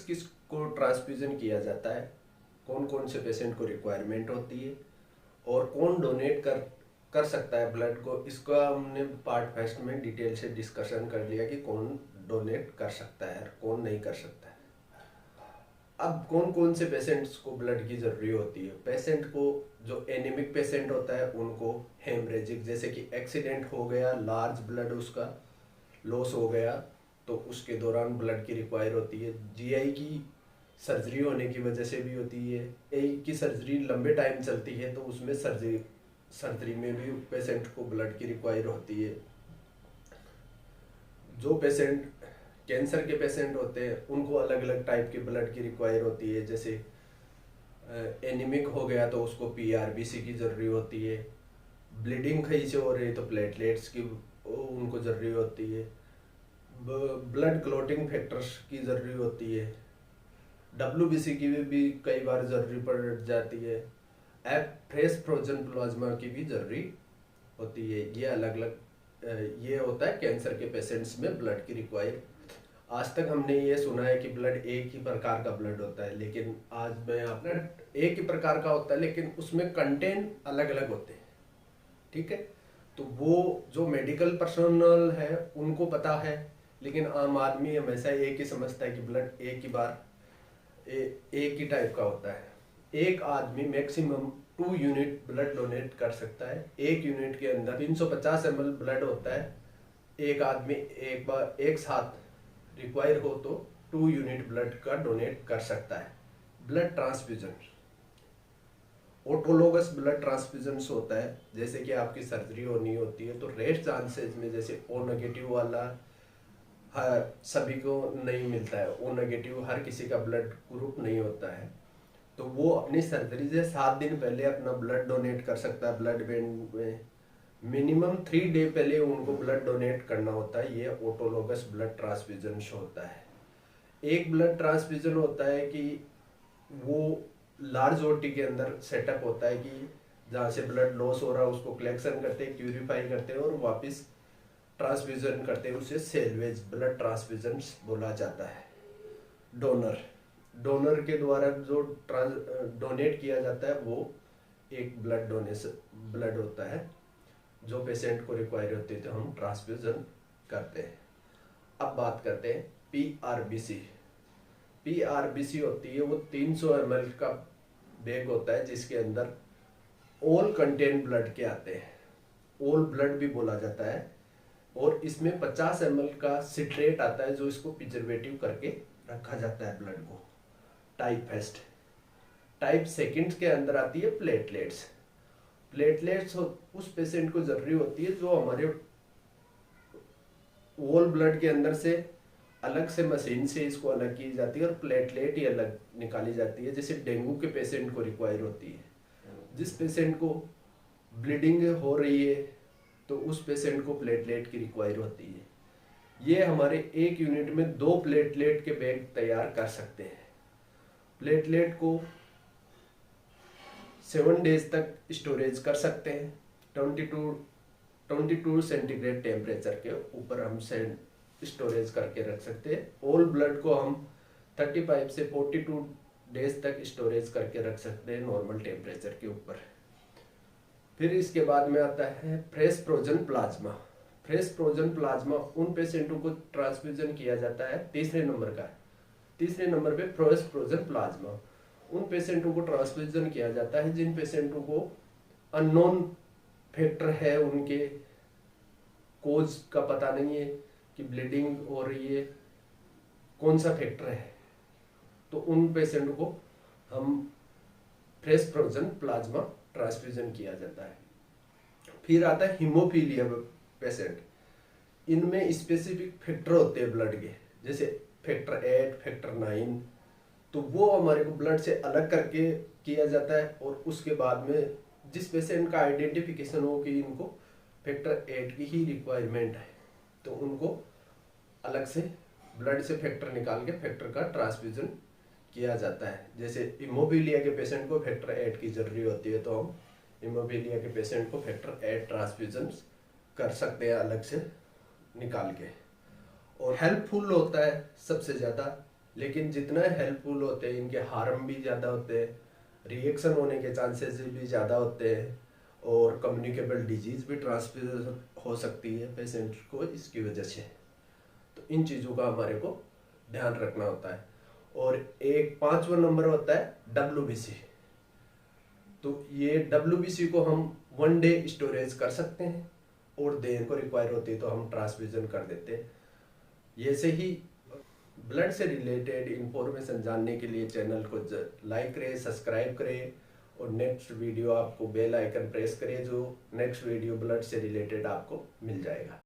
किस को ट्रांसफ्यूजन किया जाता है, कौन कौन से पेशेंट को रिक्वायरमेंट होती है और कौन डोनेट कर सकता है ब्लड को, इसका हमने पार्ट फर्स्ट में डिटेल से डिस्कशन कर लिया कि कौन डोनेट कर सकता है और कौन नहीं कर सकता है। अब कौन कौन से पेशेंट्स को ब्लड की जरूरी होती है। पेशेंट को, जो एनीमिक पेशेंट होता है उनको हेमरेजिक, जैसे कि एक्सीडेंट हो गया, लार्ज ब्लड उसका लॉस हो गया, तो उसके दौरान ब्लड की रिक्वायर होती है। जीआई की सर्जरी होने की वजह से भी होती है। ए की सर्जरी लंबे टाइम चलती है तो उसमें सर्जरी में भी पेशेंट को ब्लड की रिक्वायर होती है। जो पेशेंट कैंसर के पेशेंट होते हैं उनको अलग अलग टाइप के ब्लड की रिक्वायर होती है। जैसे एनीमिक हो गया तो उसको पीआरबीसी की जरूरी होती है। ब्लीडिंग कहीं से हो रही है तो प्लेटलेट्स की उनको जरूरी होती है। ब्लड क्लॉटिंग फैक्टर्स की जरूरी होती है। डब्ल्यूबीसी की भी कई बार जरूरी पड़ जाती है। फ्रेश फ्रोजन प्लाज्मा की भी जरूरी होती है। ये अलग अलग ये होता है कैंसर के पेशेंट्स में ब्लड की रिक्वायर। आज तक हमने ये सुना है कि ब्लड एक ही प्रकार का ब्लड होता है, लेकिन आज मैं अपना एक ही प्रकार का होता है लेकिन उसमें कंटेंट अलग अलग होते हैं। ठीक है, तो वो जो मेडिकल पर्सनल है उनको पता है, लेकिन आम आदमी हमेशा एक ही समझता है कि ब्लड एक ही बार एक ही टाइप का होता है। एक आदमी मैक्सिमम 2 यूनिट ब्लड डोनेट कर सकता है। 1 यूनिट के अंदर 350 ml ब्लड होता है। एक आदमी एक बार एक साथ रिक्वायर हो तो 2 यूनिट ब्लड का डोनेट कर सकता है। Blood transfusion, autologous blood transfusion होता है। जैसे कि आपकी सर्जरी होनी होती है तो रेयर चांसेस में, जैसे ओ नेगेटिव वाला हर सभी को नहीं मिलता है, ओ नेगेटिव हर किसी का ब्लड ग्रुप नहीं होता है, तो वो अपनी सर्जरी से 7 दिन पहले अपना ब्लड डोनेट कर सकता है। ब्लड बैंक में मिनिमम 3 डे पहले उनको ब्लड डोनेट करना होता है। ये ऑटोलोगस ब्लड ट्रांसफ्यूजन होता है। एक ब्लड ट्रांसफ्यूजन होता है कि वो लार्ज ओटी के अंदर सेटअप होता है कि जहाँ से ब्लड लॉस हो रहा है उसको कलेक्शन करते हैं, प्यूरिफाई करते हैं और वापस ट्रांसफ्यूजन करते हैं। उसे सेल्वेज ब्लड ट्रांसफ्यूजन बोला जाता है। डोनर, डोनर के द्वारा जो डोनेट किया जाता है वो एक ब्लड डोनेशन ब्लड होता है जो पेशेंट को रिक्वायर होती है तो हम ट्रांसफ्यूजन करते हैं। अब बात करते हैं पीआरबीसी। पीआरबीसी होती है वो 300 ml का बैग होता है जिसके अंदर ऑल कंटेन ब्लड के आते हैं। ऑल ब्लड भी बोला जाता है। और इसमें 50 ml का सिट्रेट आता है जो इसको प्रिजर्वेटिव करके रखा जाता है ब्लड को। टाइप फर्स्ट, टाइप सेकंड के अंदर आती है प्लेटलेट्स। प्लेटलेट्स उस पेशेंट को जरूरी होती है जो हमारे ऑल ब्लड के अंदर से अलग से मशीन से इसको अलग की जाती है और प्लेटलेट ही अलग निकाली जाती है। जैसे डेंगू के पेशेंट को रिक्वायर होती है। जिस पेशेंट को ब्लीडिंग हो रही है तो उस पेशेंट को प्लेटलेट की रिक्वायर होती है। ये हमारे 1 यूनिट में 2 प्लेटलेट के बैग तैयार कर सकते हैं। प्लेटलेट को 7 डेज तक स्टोरेज कर सकते हैं। 22 सेंटीग्रेड टेम्परेचर के ऊपर हम स्टोरेज करके रख सकते हैं। ऑल ब्लड को हम 35 से 42 डेज तक स्टोरेज करके रख सकते हैं नॉर्मल टेम्परेचर के ऊपर। फिर इसके बाद में आता है fresh frozen plasma. Fresh frozen plasma उन पेशेंटों को ट्रांसफ्यूजन किया जाता है। तीसरे नंबर पे फ्रेश फ्रोजन प्लाज्मा उन पेशेंटों को ट्रांसफ्यूजन किया जाता है जिन पेशेंटों को अननोन फैक्टर है, उनके कोज का पता नहीं है कि ब्लीडिंग हो रही है, कौन सा फैक्टर है, तो उन पेशेंट को हम फ्रेश फ्रोजन प्लाज्मा ट्रांसफ्यूजन किया जाता है। फिर आता है हीमोफीलिया पेशेंट। इनमें स्पेसिफिक फैक्टर होते हैं ब्लड के, जैसे फैक्टर 8, फैक्टर 9, तो वो हमारे को ब्लड से अलग करके किया जाता है। और उसके बाद में जिस पेशेंट का आइडेंटिफिकेशन हो कि इनको फैक्टर 8 की ही रिक्वायरमेंट है तो उनको अलग से ब्लड से फैक्टर निकाल के फैक्टर का ट्रांसफ्यूजन किया जाता है। जैसे हीमोफीलिया के पेशेंट को फैक्टर 8 की जरूरी होती है तो हम हीमोफीलिया के पेशेंट को फैक्टर 8 ट्रांसफ्यूजन कर सकते हैं अलग से निकाल के। और हेल्पफुल होता है सबसे ज़्यादा लेकिन जितना हेल्पफुल होते हैं इनके हार्म भी ज़्यादा होते हैं, रिएक्शन होने के चांसेस भी ज़्यादा होते हैं, और कम्युनिकेबल डिजीज़ भी ट्रांसमिशन हो सकती है पेशेंट को इसकी वजह से। तो इन चीज़ों का हमारे को ध्यान रखना होता है। और एक 5वां नंबर होता है WBC। तो ये WBC को हम 1 डे स्टोरेज कर सकते हैं, और देर को रिक्वायर होती है तो हम ट्रांसफ्यूजन कर देते हैं। ये से ही ब्लड से रिलेटेड इंफॉर्मेशन जानने के लिए चैनल को लाइक करें, सब्सक्राइब करें, और नेक्स्ट वीडियो आपको बेल आइकन प्रेस करें, जो नेक्स्ट वीडियो ब्लड से रिलेटेड आपको मिल जाएगा।